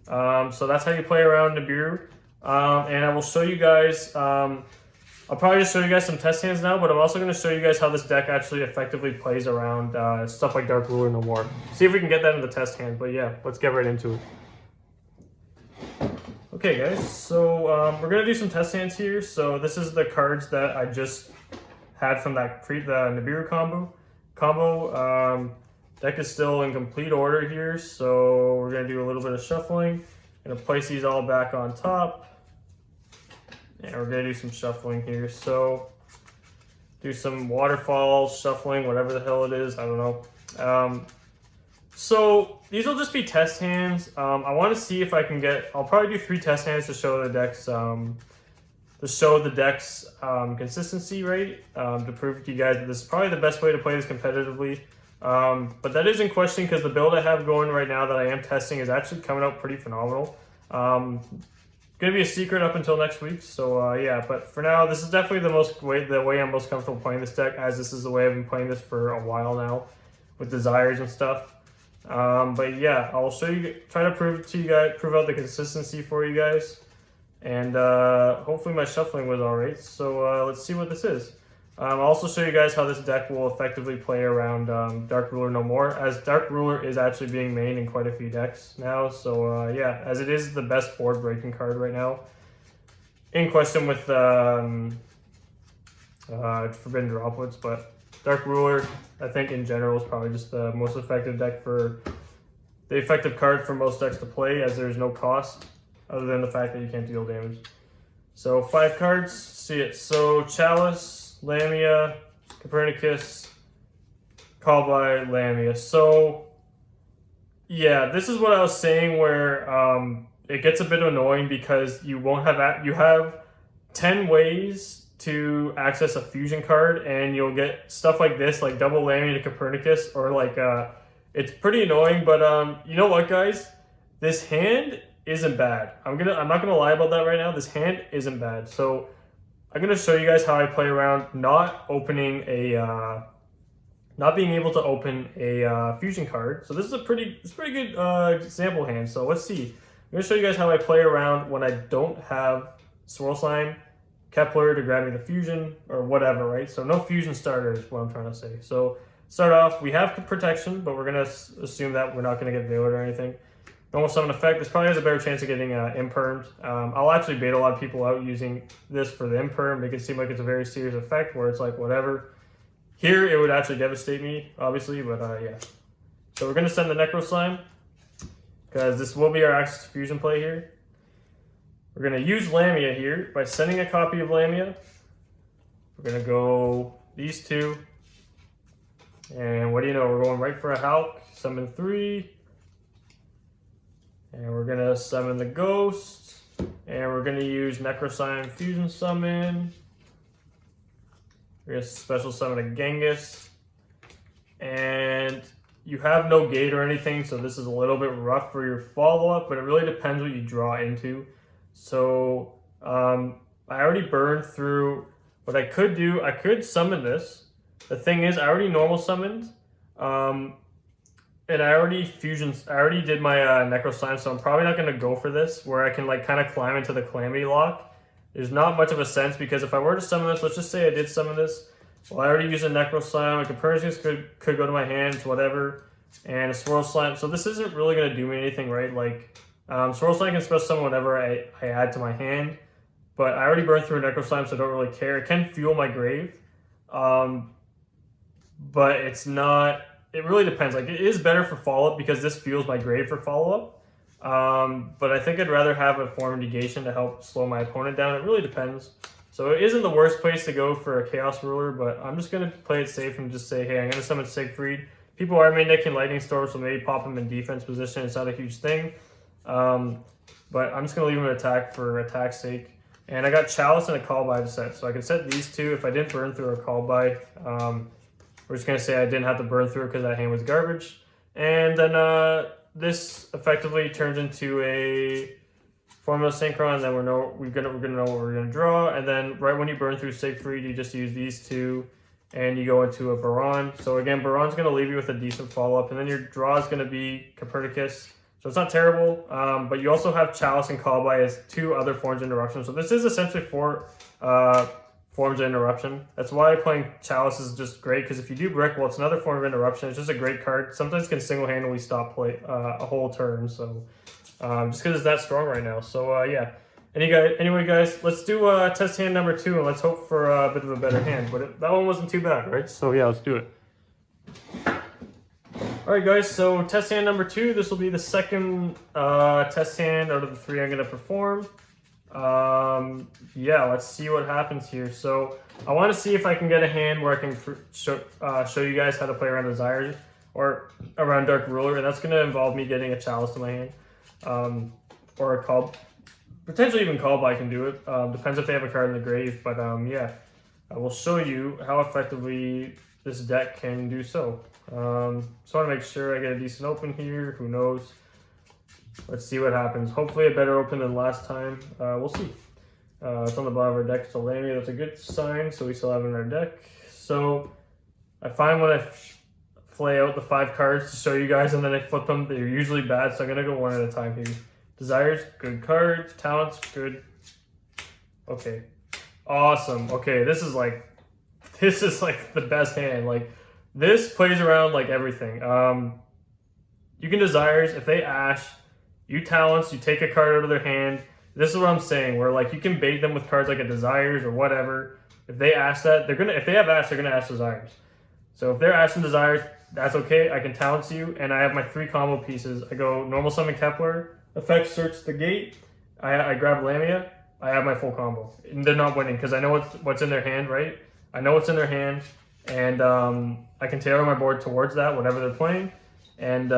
So that's how you play around Nibiru. And I will show you guys, I'll probably just show you guys some test hands now, but I'm also going to show you guys how this deck actually effectively plays around stuff like Dark Ruler No More. See if we can get that in the test hand, but yeah, let's get right into it. Okay guys, so we're going to do some test hands here. So this is the cards that I just had from that the Nibiru combo. Deck is still in complete order here, so we're going to do a little bit of shuffling. Going to place these all back on top. And we're going to do some shuffling here. So do some waterfalls, shuffling, whatever the hell it is. I don't know. So these will just be test hands. I want to see if I can get. I'll probably do 3 test hands to show the deck's consistency rate, to prove to you guys that this is probably the best way to play this competitively. But that is in question because the build I have going right now that I am testing is actually coming out pretty phenomenal. Gonna be a secret up until next week. So yeah, but for now, this is definitely the way I'm most comfortable playing this deck, as this is the way I've been playing this for a while now with desires and stuff. But yeah, I'll show you, try to prove out the consistency for you guys. And hopefully my shuffling was alright. So let's see what this is. I'll also show you guys how this deck will effectively play around Dark Ruler no more, as Dark Ruler is actually being mained in quite a few decks now. So yeah, as it is the best board breaking card right now. In question with Forbidden Droplets, but Dark Ruler, I think in general, is probably just the most effective card for most decks to play, as there's no cost other than the fact that you can't deal damage. So 5 cards, see it. So Chalice, Lamia, Copernicus, Call by Lamia. So yeah, this is what I was saying, where it gets a bit annoying because you have 10 ways to access a fusion card, and you'll get stuff like this, like double Lamia to Copernicus, or like it's pretty annoying. But you know what, guys, this hand isn't bad. I'm not gonna lie about that right now. This hand isn't bad. So I'm gonna show you guys how I play around not being able to open a fusion card. So this is a pretty good sample hand. So let's see. I'm gonna show you guys how I play around when I don't have Swirl Slime, Kepler to grab me the fusion or whatever, right? So no fusion starter is what I'm trying to say. So start off, we have protection, but we're gonna assume that we're not gonna get veiled or anything. Normal summon effect. This probably has a better chance of getting impermed. I'll actually bait a lot of people out using this for the imperm. Make it seem like it's a very serious effect where it's like whatever. Here it would actually devastate me, obviously, but yeah. So we're gonna send the Necro Slime because this will be our access to fusion play here. We're gonna use Lamia here by sending a copy of Lamia. We're gonna go these 2, and what do you know? We're going right for a Hulk. Summon 3. And we're gonna summon the Ghost, and we're gonna use Necrosign Fusion Summon. We're gonna special summon a Genghis, and you have no gate or anything, so this is a little bit rough for your follow-up, but it really depends what you draw into. So I already burned through. What I could do, I could summon this. The thing is, I already normal summoned. And I already did my Necro Slime, so I'm probably not going to go for this, where I can like kind of climb into the Calamity Lock. There's not much of a sense, because if I were to summon this, let's just say I did summon this, well, I already used a Necro Slime, a Copernicus could go to my hands, whatever, and a Swirl Slime. So this isn't really going to do me anything, right? Like, Swirl Slime can special summon whatever I add to my hand, but I already burned through a Necro Slime, so I don't really care. It can fuel my grave, but it's not. It really depends. Like, it is better for follow-up because this fuels my grave for follow-up. But I think I'd rather have a form of negation to help slow my opponent down. It really depends. So it isn't the worst place to go for a Chaos Ruler, but I'm just going to play it safe and just say, hey, I'm going to summon Siegfried. People are main decking Lightning Storm, so maybe pop him in defense position. It's not a huge thing. But I'm just going to leave him in attack for attack's sake. And I got Chalice and a Call by to set. So I can set these 2 if I didn't burn through a Call by. We're just going to say I didn't have to burn through because that hand was garbage. And then this effectively turns into a Formula Synchron, and then we're gonna know what we're going to draw. And then right when you burn through Siegfried, you just use these 2, and you go into a Baron. So again, Baron's going to leave you with a decent follow-up, and then your draw is going to be Copernicus. So it's not terrible, but you also have Chalice and Call by as 2 other forms of interruption. So this is essentially 4 forms of interruption. That's why playing Chalice is just great, because if you do Brick, well, it's another form of interruption. It's just a great card. Sometimes it can single-handedly stop a whole turn, so just because it's that strong right now. So yeah. Anyway, guys, let's do test hand number 2, and let's hope for a bit of a better hand. But that one wasn't too bad, right? So yeah, let's do it. Alright, guys, so test hand number 2. This will be the second test hand out of the 3 I'm going to perform. Yeah, let's see what happens here. So I want to see if I can get a hand where I can show you guys how to play around Desires or around Dark Ruler, and that's going to involve me getting a Chalice to my hand, or a Call, potentially even Call, but I can do it. Depends if they have a card in the grave, but yeah, I will show you how effectively this deck can do so. So I want to make sure I get a decent open here. Who knows? Let's see what happens. Hopefully a better open than last time. We'll see. It's on the bottom of our deck. It's a Lamia. That's a good sign. So we still have it in our deck. So I find when I flay out the 5 cards to show you guys and then I flip them, they're usually bad. So I'm going to go one at a time here. Desires, good card. Talents, good. Okay. Awesome. Okay, this is like the best hand. Like, this plays around like everything. You can Desires. If they Ash, you Talents, you take a card out of their hand. This is what I'm saying, where like you can bait them with cards like a Desires or whatever. If they Ash that, if they have Ash, they're gonna Ash Desires. So if they're Ashing Desires, that's okay. I can Talents you, and I have my 3 combo pieces. I go normal summon Kepler, effect search the gate. I grab Lamia. I have my full combo. And they're not winning because I know what's in their hand, right? I know what's in their hand, and I can tailor my board towards that, whatever they're playing, and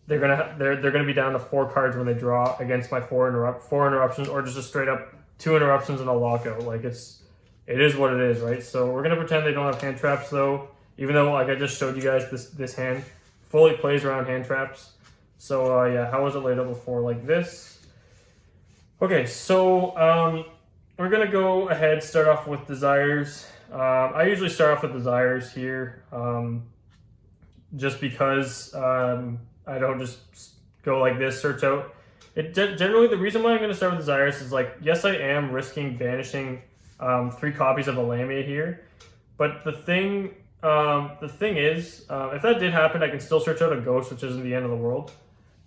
they're gonna be down to 4 cards when they draw against my 4 interruptions, or just a straight up 2 interruptions and a lockout. Like, it is what it is, right? So we're gonna pretend they don't have hand traps though, even though like I just showed you guys this hand fully plays around hand traps. So yeah, how was it laid out before? Like this. Okay, so we're gonna go ahead, start off with Desires. I usually start off with Desires here, just because I don't just go like this, search out. Generally, the reason why I'm gonna start with Desires is like, yes, I am risking banishing 3 copies of a Lamia here, but the thing is, if that did happen, I can still search out a Ghost, which isn't the end of the world.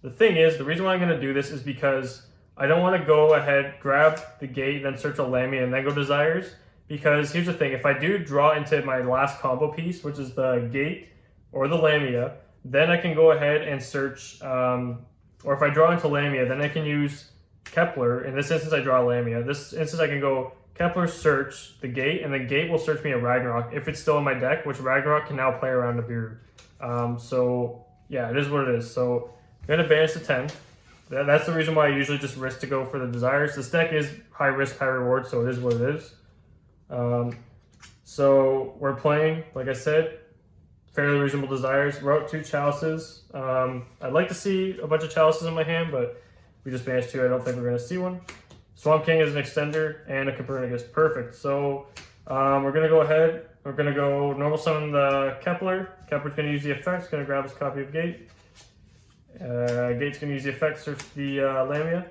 The thing is, the reason why I'm gonna do this is because I don't want to go ahead, grab the gate, then search a Lamia, and then go Desires. Because here's the thing, if I do draw into my last combo piece, which is the gate or the Lamia, then I can go ahead and search, or if I draw into Lamia, then I can use Kepler. In this instance, I draw a Lamia. This instance, I can go Kepler, search the gate, and the gate will search me a Ragnarok if it's still in my deck, which Ragnarok can now play around Nibiru. So yeah, it is what it is. So I'm going to banish the 10. That's the reason why I usually just risk to go for the Desires. This deck is high risk, high reward, so it is what it is. So we're playing, like I said, fairly reasonable Desires. We're out 2 Chalices. I'd like to see a bunch of Chalices in my hand, but we just banished 2. I don't think we're going to see one. Swamp King is an extender and a Copernicus. Perfect. So we're going to go ahead. We're going to go normal summon the Kepler. Kepler's going to use the effect. It's going to grab his copy of Gate. Gate's going to use the effect, search the Lamia.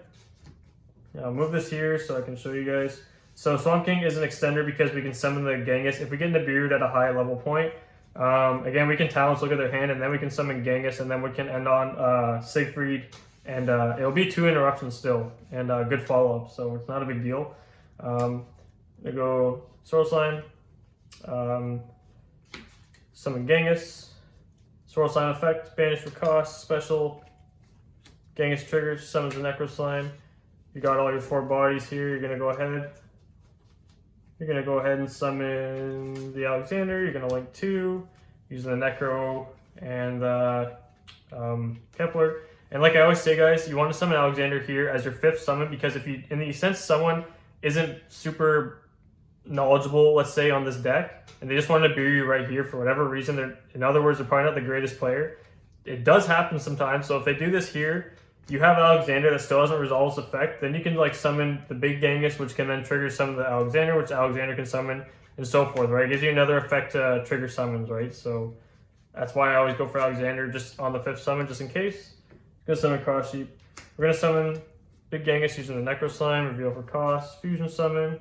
I'll move this here so I can show you guys. So Swamp King is an extender because we can summon the Genghis. If we get Nibiru at a high level point, again, we can Talents, look at their hand, and then we can summon Genghis, and then we can end on Siegfried, and it'll be 2 interruptions still, and good follow-up, so it's not a big deal. I go Soul Slime, summon Genghis, Sword Slime effect, banish for cost, special, Genghis triggers, summons the Necro Slime. You got all your 4 bodies here. You're gonna go ahead. You're gonna go ahead and summon the Alexander. You're gonna link 2 using the Necro and the Kepler. And like I always say, guys, you want to summon Alexander here as your 5th summon, because if you, in the sense, someone isn't super knowledgeable, let's say, on this deck, and they just want to Nibiru you right here for whatever reason, in other words, they're probably not the greatest player. It does happen sometimes. So if they do this here, you have Alexander that still hasn't resolved his effect, then you can like summon the big Genghis, which can then trigger some of the Alexander, which Alexander can summon, and so forth, right? It gives you another effect to trigger summons, right? So that's why I always go for Alexander just on the 5th summon, just in case. Gonna summon Cross Sheep. We're gonna summon big Genghis using the Necro Slime, reveal for cost, fusion summon.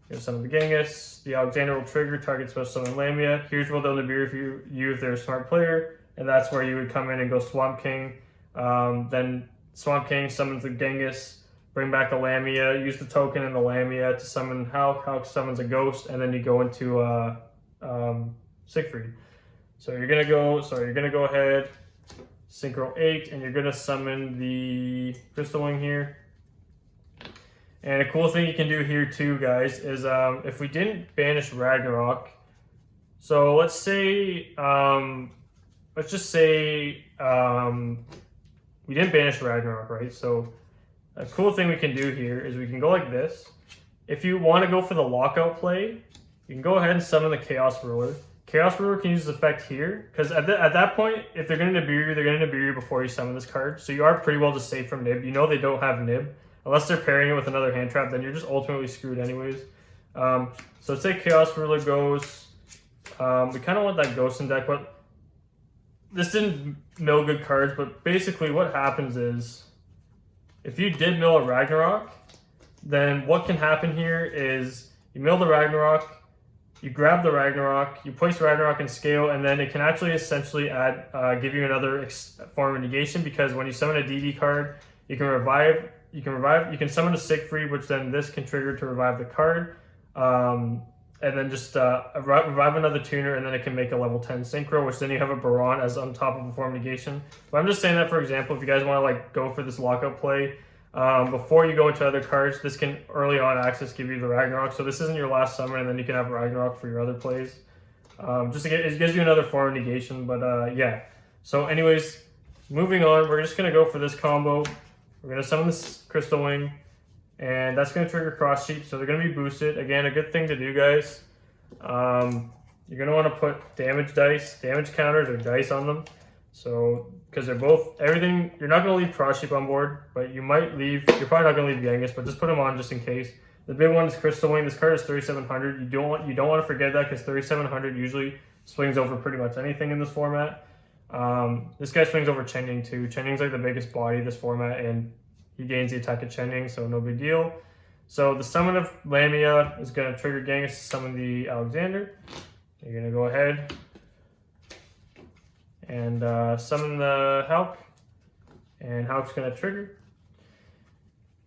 Gonna summon the Genghis. The Alexander will trigger, target special summon Lamia. Here's where they'll Nibiru you if they're a smart player, and that's where you would come in and go Swamp King. Then Swamp King summons the Genghis, bring back a Lamia, use the token in the Lamia to summon Hulk. Hulk summons a Ghost, and then you go into Siegfried. So you're gonna go ahead, Synchro 8, and you're gonna summon the Crystal Wing here. And a cool thing you can do here too, guys, is if we didn't banish Ragnarok, so let's just say we didn't banish Ragnarok, right? So a cool thing we can do here is we can go like this. If you want to go for the lockout play, you can go ahead and summon the Chaos Ruler. Chaos Ruler can use this effect here, because at that point, if they're going to Nibiru, they're going to Nibiru before you summon this card. So you are pretty well just safe from Nib. You know they don't have Nib. Unless they're pairing it with another hand trap, then you're just ultimately screwed anyways. So let's say Chaos Ruler goes. We kind of want that Ghost in deck, but this didn't mill good cards. But basically what happens is, if you did mill a Ragnarok, then what can happen here is you mill the Ragnarok, you grab the Ragnarok, you place Ragnarok in scale, and then it can actually essentially give you another form of negation, because when you summon a DD card, you can summon a Siegfried, which then this can trigger to revive the card, and then just revive another tuner, and then it can make a level 10 synchro, which then you have a Baron as on top of a form of negation. But I'm just saying that for example, if you guys want to like go for this lockout play, before you go into other cards, this can early on access give you the Ragnarok. So this isn't your last summon, and then you can have Ragnarok for your other plays. It gives you another form of negation, but yeah. So anyways, moving on, we're just going to go for this combo. We're going to summon this Crystal Wing, and that's going to trigger Cross Sheep, so they're going to be boosted. Again, a good thing to do, guys. You're going to want to put damage counters or dice on them. So, because they're both, everything, you're not going to leave Cross Sheep on board, but you're probably not going to leave Genghis, but just put them on just in case. The big one is Crystal Wing. This card is 3,700. You don't want to forget that, because 3,700 usually swings over pretty much anything in this format. This guy swings over Chen too. Chen like the biggest body of this format, and he gains the attack of Chen, so no big deal. So the summon of Lamia is going to trigger Genghis to summon the Alexander. You're going to go ahead and summon the Hulk, and Hulk's going to trigger.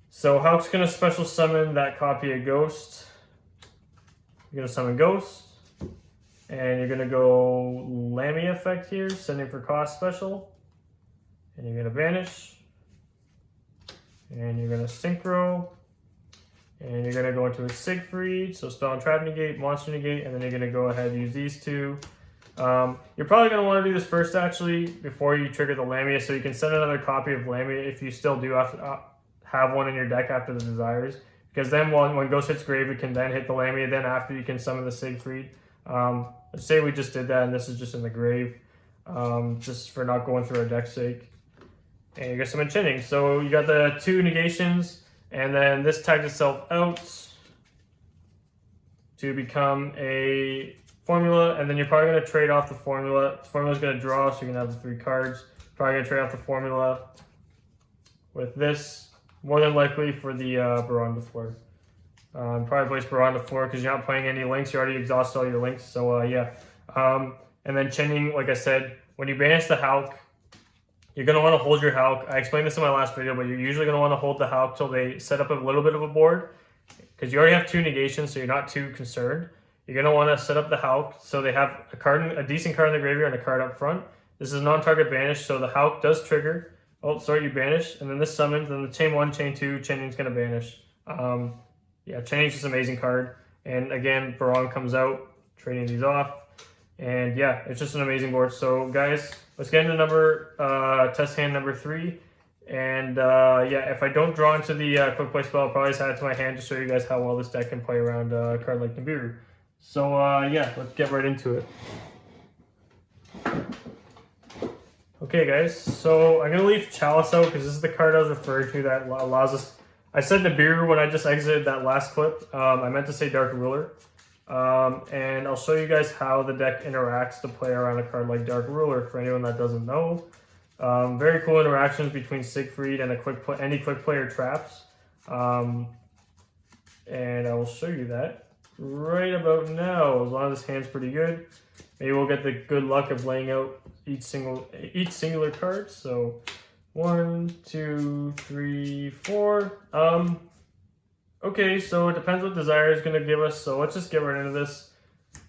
So Hulk's going to special summon that copy of Ghost. You're going to summon Ghost, and you're going to go Lamia effect here, sending for cost special, and you're going to banish, and you're going to synchro, and you're going to go into a Siegfried, so spell and trap negate, monster negate, and then you're going to go ahead and use these two. You're probably going to want to do this first actually before you trigger the Lamia, so you can send another copy of Lamia if you still do have one in your deck after the Desires, because then when Ghost hits grave, it can then hit the Lamia, then after you can summon the Siegfried. Let's say we just did that and this is just in the grave, just for not going through our deck's sake. And you got some enchanting. So you got the two negations, and then this tags itself out to become a formula, and then you're probably going to trade off the formula. The formula's going to draw, so you're going to have the 3 cards. Probably going to trade off the formula with this, more than likely for the Baron de Fleur. Probably place Baron de Fleur because you're not playing any links. You already exhausted all your links, so yeah. And then Chen, like I said, when you banish the Hulk, you're going to want to hold your Hulk. I explained this in my last video, but you're usually going to want to hold the Hulk till they set up a little bit of a board, because you already have 2 negations, so you're not too concerned. You're going to want to set up the Hulk so they have a decent card in the graveyard and a card up front. This is non-target banish, so the Hulk does trigger. Oh, sorry, you banish, and then this summons, and the chain 1, chain 2, Chening's going to banish. Yeah, Chening's just an amazing card. And again, Baron comes out, trading these off. And yeah, it's just an amazing board. So guys, let's get into test hand number 3. And yeah, if I don't draw into the quick play spell, I'll probably just add it to my hand to show you guys how well this deck can play around a card like Nibiru. So yeah, let's get right into it. Okay guys, so I'm going to leave Chalice out because this is the card I was referring to that allows us. I said Nibiru when I just exited that last clip. I meant to say Dark Ruler. And I'll show you guys how the deck interacts to play around a card like Dark Ruler for anyone that doesn't know. Very cool interactions between Siegfried and any quick player traps. And I will show you that right about now, as long as this hand's pretty good. Maybe we'll get the good luck of laying out each singular card. So 1, 2, 3, 4. Okay, so it depends what Desire is going to give us. So let's just get right into this.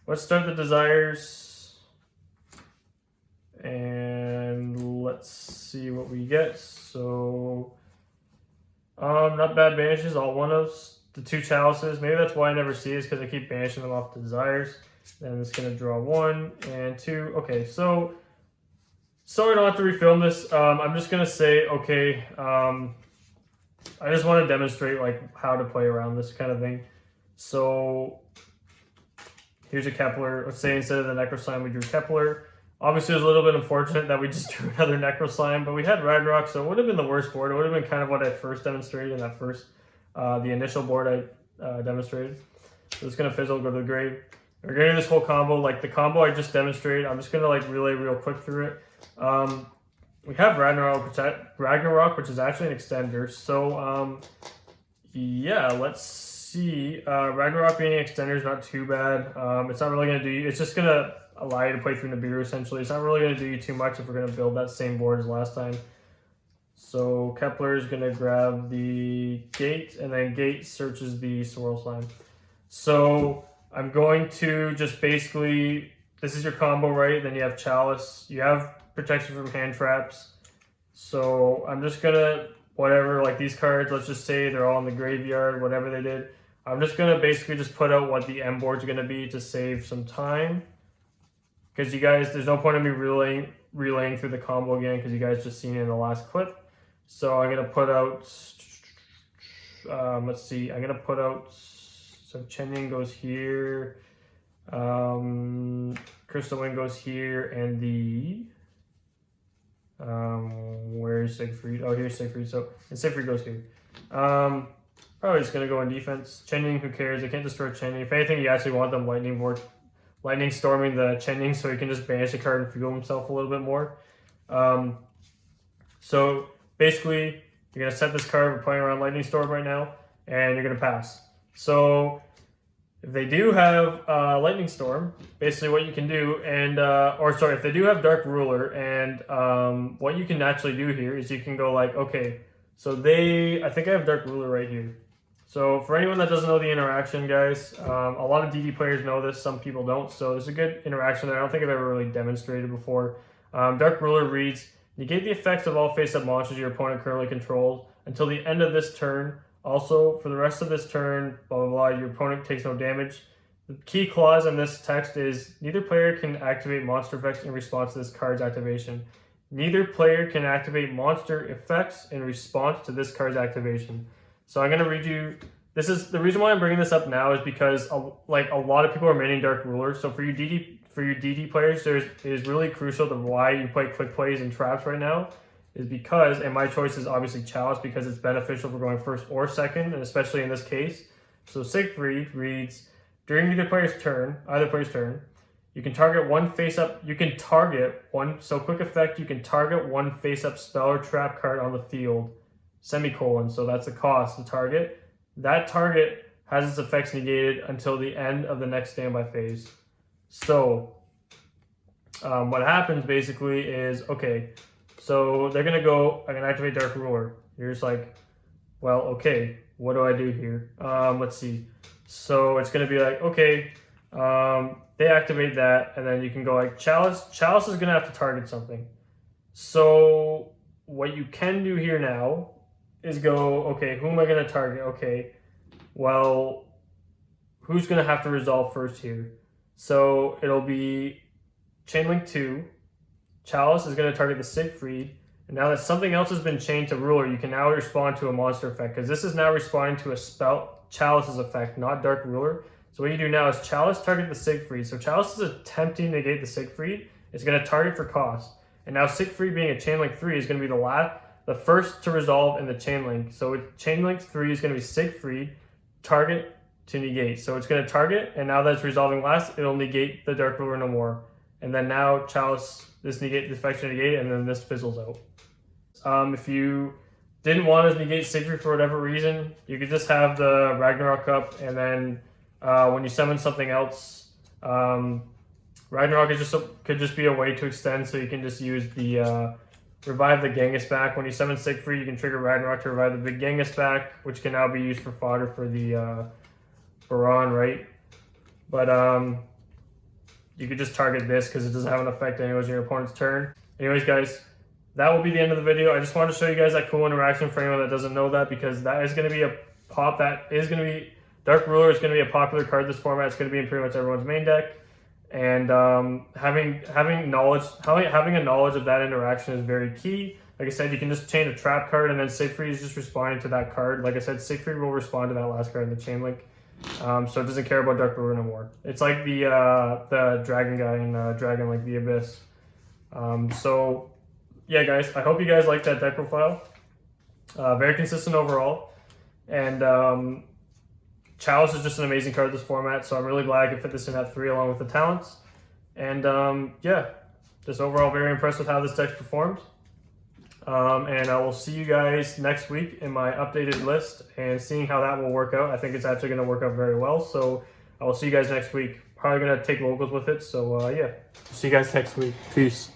Let's start the Desires. And let's see what we get. So Not bad banishes, all one-ofs. The 2 chalices, maybe that's why I never see it, because I keep banishing them off the desires. Then it's going to draw 1 and 2. Okay, so I don't have to refilm this. I'm just going to say, okay, I just want to demonstrate like how to play around this kind of thing. So here's a Kepler. Let's say instead of the Necro Slime, we drew Kepler. Obviously, it was a little bit unfortunate that we just drew another Necro Slime, but we had Ragnarok, so it would have been the worst board. It would have been kind of what I first demonstrated in that first, the initial board I demonstrated. So it's going to fizzle, go to the grave. We're getting this whole combo, like the combo I just demonstrated. I'm just going to like relay real quick through it. We have Ragnarok, which is actually an extender. So, yeah, let's see. Ragnarok being an extender is not too bad. It's not really going to do you, it's just going to allow you to play through Nibiru essentially. It's not really going to do you too much if we're going to build that same board as last time. So Kepler is going to grab the gate, and then gate searches the swirl slime. So I'm going to just basically, this is your combo, right? Then you have Chalice, you have protection from hand traps. So I'm just going to, whatever, like these cards, let's just say they're all in the graveyard, whatever they did. I'm just going to basically just put out what the end board's going to be to save some time. Because you guys, there's no point in me relaying through the combo again, because you guys just seen it in the last clip. So I'm going to put out, let's see, I'm going to put out, so Chenying goes here, Crystal Wind goes here, and the, where's Siegfried? Oh, here's Siegfried. So, and Siegfried goes here. Probably just going to go in defense. Chenying, who cares? I can't destroy Chenying. If anything, you actually want them lightning storming the Chenying so he can just banish a card and fuel himself a little bit more. So basically, you're going to set this card. We're playing around Lightning Storm right now, and you're going to pass. So if they do have Lightning Storm, basically what you can do, and if they do have Dark Ruler, and what you can actually do here is you can go like, okay, so I think I have Dark Ruler right here. So for anyone that doesn't know the interaction, guys, a lot of DD players know this, some people don't, so there's a good interaction there. I don't think I've ever really demonstrated before. Dark Ruler reads, negate the effects of all face-up monsters your opponent currently controls until the end of this turn. Also, for the rest of this turn, blah, blah, blah, your opponent takes no damage. The key clause in this text is, neither player can activate monster effects in response to this card's activation. Neither player can activate monster effects in response to this card's activation. So I'm going to read you, this is, the reason why I'm bringing this up now is because like a lot of people are maining Dark Ruler. So for your DD players, it is really crucial to why you play quick plays and traps right now. Is because, and my choice is obviously Chalice because it's beneficial for going first or second, and especially in this case. So Siegfried reads, during either player's turn, you can target one face-up, so quick effect, you can target one face-up spell or trap card on the field, semicolon, so that's the cost to target. That target has its effects negated until the end of the next standby phase. So, what happens basically is, okay, so they're going to go, I can activate Dark Ruler. You're just like, well, okay, what do I do here? Let's see. So it's going to be like, okay, they activate that, and then you can go like Chalice. Chalice is going to have to target something. So what you can do here now is go, okay, who am I going to target? Okay, well, who's going to have to resolve first here? So it'll be Chainlink 2. Chalice is going to target the Siegfried, and now that something else has been chained to Ruler, you can now respond to a monster effect, because this is now responding to a spell, Chalice's effect, not Dark Ruler. So what you do now is Chalice target the Siegfried. So Chalice is attempting to negate the Siegfried. It's going to target for cost. And now Siegfried being a Chainlink 3 is going to be the first to resolve in the Chainlink. So Chainlink 3 is going to be Siegfried, target to negate. So it's going to target, and now that it's resolving last, it'll negate the Dark Ruler no more. And then now Chalice, this effect to negate, and then this fizzles out. If you didn't want to negate Siegfried for whatever reason, you could just have the Ragnarok up, and then when you summon something else, Ragnarok could just be a way to extend, so you can just use the revive the Genghis back. When you summon Siegfried, you can trigger Ragnarok to revive the big Genghis back, which can now be used for fodder for the Baron, right? But you could just target this because it doesn't have an effect anyways on your opponent's turn. Anyways, guys, that will be the end of the video. I just wanted to show you guys that cool interaction for anyone that doesn't know that, because that is going to be a pop. That is going to be, Dark Ruler is going to be a popular card this format. It's going to be in pretty much everyone's main deck. And having a knowledge of that interaction is very key. Like I said, you can just chain a trap card, and then Siegfried is just responding to that card. Like I said, Siegfried will respond to that last card in the chain link. So it doesn't care about Dark Ruler no more. It's like the dragon guy in Dragon Link the Abyss. So yeah, guys, I hope you guys like that deck profile. Very consistent overall. And Chalice is just an amazing card this format, so I'm really glad I could fit this in at 3 along with the talents. And yeah, just overall very impressed with how this deck performed. And I will see you guys next week in my updated list and seeing how that will work out. I think it's actually going to work out very well, so I will see you guys next week. Probably going to take locals with it, so yeah. See you guys next week. Peace.